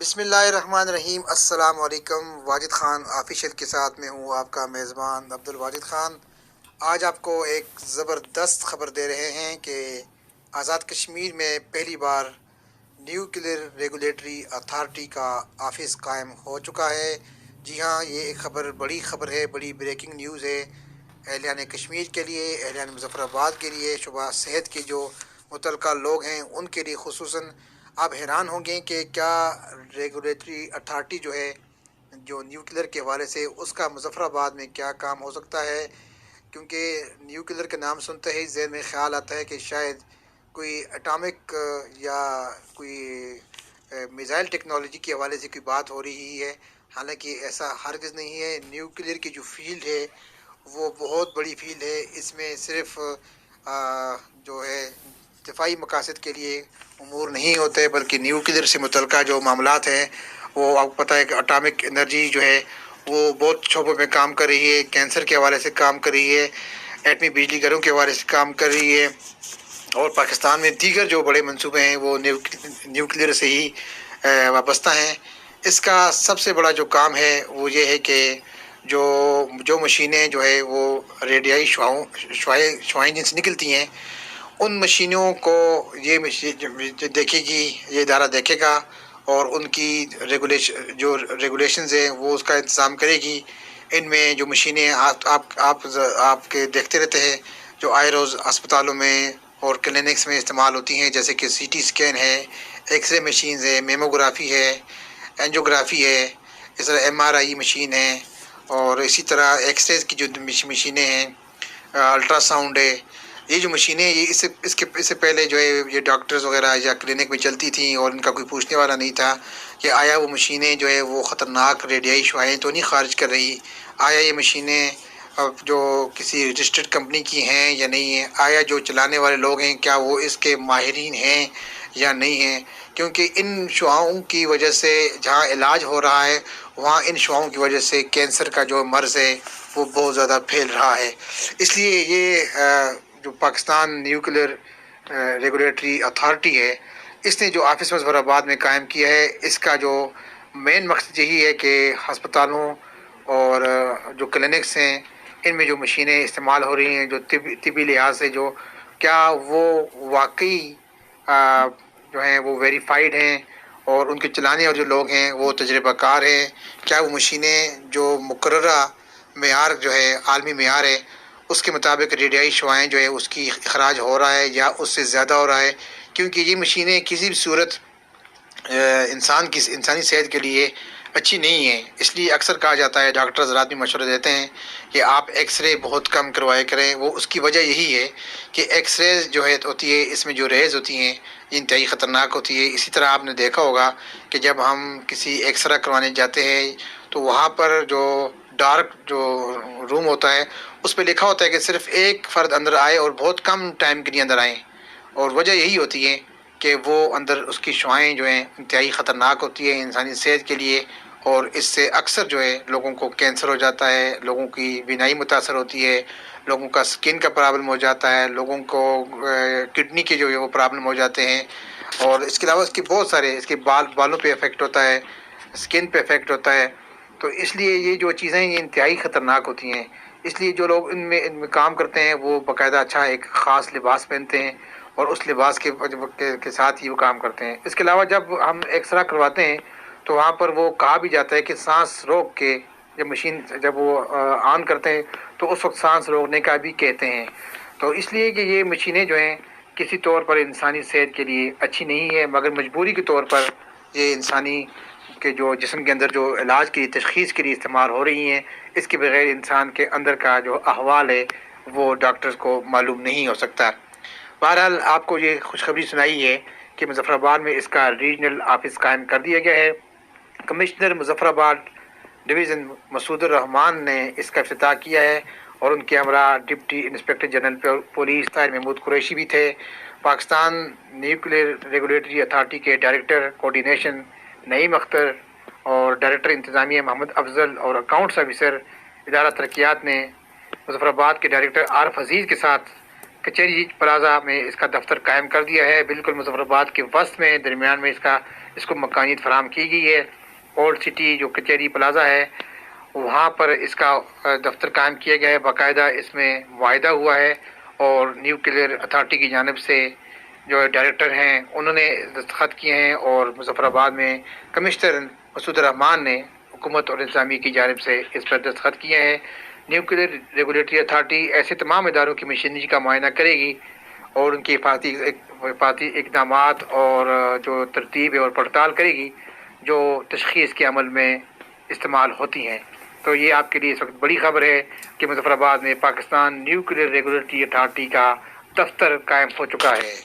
بسم اللہ الرحمن الرحیم۔ السلام علیکم۔ واجد خان آفیشیل کے ساتھ میں ہوں، آپ کا میزبان عبد الواجد خان۔ آج آپ کو ایک زبردست خبر دے رہے ہیں کہ آزاد کشمیر میں پہلی بار نیوکلیر ریگولیٹری اتھارٹی کا آفس قائم ہو چکا ہے۔ جی ہاں، یہ ایک بڑی خبر ہے، بڑی بریکنگ نیوز ہے اہلیان کشمیر کے لیے، اہلیان مظفر آباد کے لیے، شعبہ صحت کے جو متعلقہ لوگ ہیں ان کے لیے خصوصاً۔ آپ حیران ہوں گے کہ کیا ریگولیٹری اتھارٹی جو نیوکلیر کے حوالے سے اس کا مظفر آباد میں کیا کام ہو سکتا ہے، کیونکہ نیوکلیر کا نام سنتے ہی ذہن میں خیال آتا ہے کہ شاید کوئی اٹامک یا کوئی میزائل ٹیکنالوجی کے حوالے سے کوئی بات ہو رہی ہے، حالانکہ ایسا ہرگز نہیں ہے۔ نیوکلیر کی جو فیلڈ ہے وہ بہت بڑی فیلڈ ہے، اس میں صرف جو ہے دفاعی مقاصد کے لیے امور نہیں ہوتے، بلکہ نیوکلیر سے متعلقہ جو معاملات ہیں وہ آپ کو پتہ ہے کہ اٹامک انرجی جو ہے وہ بہت شعبوں میں کام کر رہی ہے، کینسر کے حوالے سے کام کر رہی ہے، ایٹمی بجلی گھروں کے حوالے سے کام کر رہی ہے، اور پاکستان میں دیگر جو بڑے منصوبے ہیں وہ نیوکلیر سے ہی وابستہ ہیں۔ اس کا سب سے بڑا جو کام ہے وہ یہ ہے کہ جو مشینیں جو ہے وہ ریڈیائی شعاعیں جن سے نکلتی ہیں، ان مشینوں کو یہ دیکھے گی، یہ ادارہ دیکھے گا، اور ان کی ریگولیشنز ہیں وہ اس کا انتظام کرے گی۔ ان میں جو مشینیں آپ کے دیکھتے رہتے ہیں جو آئے روز اسپتالوں میں اور کلینکس میں استعمال ہوتی ہیں، جیسے کہ سی ٹی اسکین ہے، ایکس رے مشینز ہے، میموگرافی ہے، اینجیوگرافی ہے، اس طرح ایم آر آئی مشین ہے، اور اسی طرح ایکس ریز کی جو مشینیں ہیں، الٹرا ساؤنڈ ہے۔ یہ جو مشینیں یہ اس سے پہلے جو ہے یہ ڈاکٹرز وغیرہ یا کلینک میں چلتی تھیں اور ان کا کوئی پوچھنے والا نہیں تھا کہ آیا وہ مشینیں جو ہے وہ خطرناک ریڈیائی شعاعیں تو نہیں خارج کر رہی، آیا یہ مشینیں جو کسی رجسٹرڈ کمپنی کی ہیں یا نہیں ہیں، آیا جو چلانے والے لوگ ہیں کیا وہ اس کے ماہرین ہیں یا نہیں ہیں، کیونکہ ان شعاعوں کی وجہ سے جہاں علاج ہو رہا ہے وہاں ان شعاعوں کی وجہ سے کینسر کا جو مرض ہے وہ بہت زیادہ پھیل رہا ہے۔ اس لیے یہ جو پاکستان نیوکلیر ریگولیٹری اتھارٹی ہے، اس نے جو آفس مظفر آباد میں قائم کیا ہے، اس کا جو مین مقصد یہی ہے کہ ہسپتالوں اور جو کلینکس ہیں ان میں جو مشینیں استعمال ہو رہی ہیں جو طبی لحاظ سے جو کیا وہ واقعی جو ہیں وہ ویریفائڈ ہیں، اور ان کے چلانے اور جو لوگ ہیں وہ تجربہ کار ہیں، کیا وہ مشینیں جو مقررہ معیار جو ہے عالمی معیار ہے اس کے مطابق ریڈیائی شعاعیں جو ہے اس کی اخراج ہو رہا ہے یا اس سے زیادہ ہو رہا ہے، کیونکہ یہ مشینیں کسی بھی صورت انسانی صحت کے لیے اچھی نہیں ہے۔ اس لیے اکثر کہا جاتا ہے، ڈاکٹر حضرات بھی مشورہ دیتے ہیں کہ آپ ایکس رے بہت کم کروایا کریں۔ وہ اس کی وجہ یہی ہے کہ ایکس رے جو ہے ہوتی ہے اس میں جو ریز ہوتی ہیں یہ انتہائی خطرناک ہوتی ہے۔ اسی طرح آپ نے دیکھا ہوگا کہ جب ہم کسی ایکس رے کروانے جاتے ہیں تو وہاں پر جو ڈارک جو روم ہوتا ہے اس پہ لکھا ہوتا ہے کہ صرف ایک فرد اندر آئے اور بہت کم ٹائم کے لیے اندر آئیں، اور وجہ یہی ہوتی ہے کہ وہ اندر اس کی شعاعیں جو ہیں انتہائی خطرناک ہوتی ہیں انسانی صحت کے لیے، اور اس سے اکثر جو ہے لوگوں کو کینسر ہو جاتا ہے، لوگوں کی بینائی متاثر ہوتی ہے، لوگوں کا سکن کا پرابلم ہو جاتا ہے، لوگوں کو کڈنی کے جو ہے وہ پرابلم ہو جاتے ہیں، اور اس کے علاوہ اس کے بہت سارے اس کے بالوں پہ افیکٹ ہوتا ہے، سکن پہ افیکٹ ہوتا ہے۔ تو اس لیے یہ جو چیزیں یہ انتہائی خطرناک ہوتی ہیں، اس لیے جو لوگ ان میں کام کرتے ہیں وہ باقاعدہ اچھا ایک خاص لباس پہنتے ہیں اور اس لباس کے ساتھ ہی وہ کام کرتے ہیں۔ اس کے علاوہ جب ہم ایکس رے کرواتے ہیں تو وہاں پر وہ کہا بھی جاتا ہے کہ سانس روک کے جب مشین جب وہ آن کرتے ہیں تو اس وقت سانس روکنے کا بھی کہتے ہیں۔ تو اس لیے کہ یہ مشینیں جو ہیں کسی طور پر انسانی صحت کے لیے اچھی نہیں ہے، مگر مجبوری کے طور پر یہ انسانی کے جو جسم کے اندر جو علاج کی تشخیص کے لیے استعمال ہو رہی ہیں، اس کے بغیر انسان کے اندر کا جو احوال ہے وہ ڈاکٹرز کو معلوم نہیں ہو سکتا۔ بہرحال آپ کو یہ خوشخبری سنائی ہے کہ مظفر آباد میں اس کا ریجنل آفس قائم کر دیا گیا ہے۔ کمشنر مظفر آباد ڈویژن مسعود الرحمان نے اس کا افتتاح کیا ہے، اور ان کے ہمراہ deputy inspector general police Tahir Mahmood Qureshi بھی تھے۔ پاکستان نیوکلیر ریگولیٹری اتھارٹی کے ڈائریکٹر کوارڈینیشن نعیم اختر اور ڈائریکٹر انتظامیہ محمد افضل اور اکاؤنٹس آفیسر ادارہ ترقیات نے مظفر آباد کے ڈائریکٹر عارف عزیز کے ساتھ کچہری پلازا میں اس کا دفتر قائم کر دیا ہے، بالکل مظفر آباد کے وسط میں، درمیان میں اس کو مکانیت فراہم کی گئی ہے۔ اولڈ سٹی جو کچہری پلازا ہے وہاں پر اس کا دفتر قائم کیا گیا ہے، باقاعدہ اس میں معاہدہ ہوا ہے، اور نیوکلیئر اتھارٹی کی جانب سے جو ڈائریکٹر ہیں انہوں نے دستخط کیے ہیں، اور مظفر آباد میں کمشنر مسعود الرحمان نے حکومت اور انتظامیہ کی جانب سے اس پر دستخط کیے ہیں۔ نیوکلیئر ریگولیٹری اتھارٹی ایسے تمام اداروں کی مشینری کا معائنہ کرے گی اور ان کی حفاظتی اقدامات اور جو ترتیب اور پڑتال کرے گی جو تشخیص کے عمل میں استعمال ہوتی ہیں۔ تو یہ آپ کے لیے اس وقت بڑی خبر ہے کہ مظفر آباد میں پاکستان نیوکلیئر ریگولیٹری اتھارٹی کا دفتر قائم ہو چکا ہے۔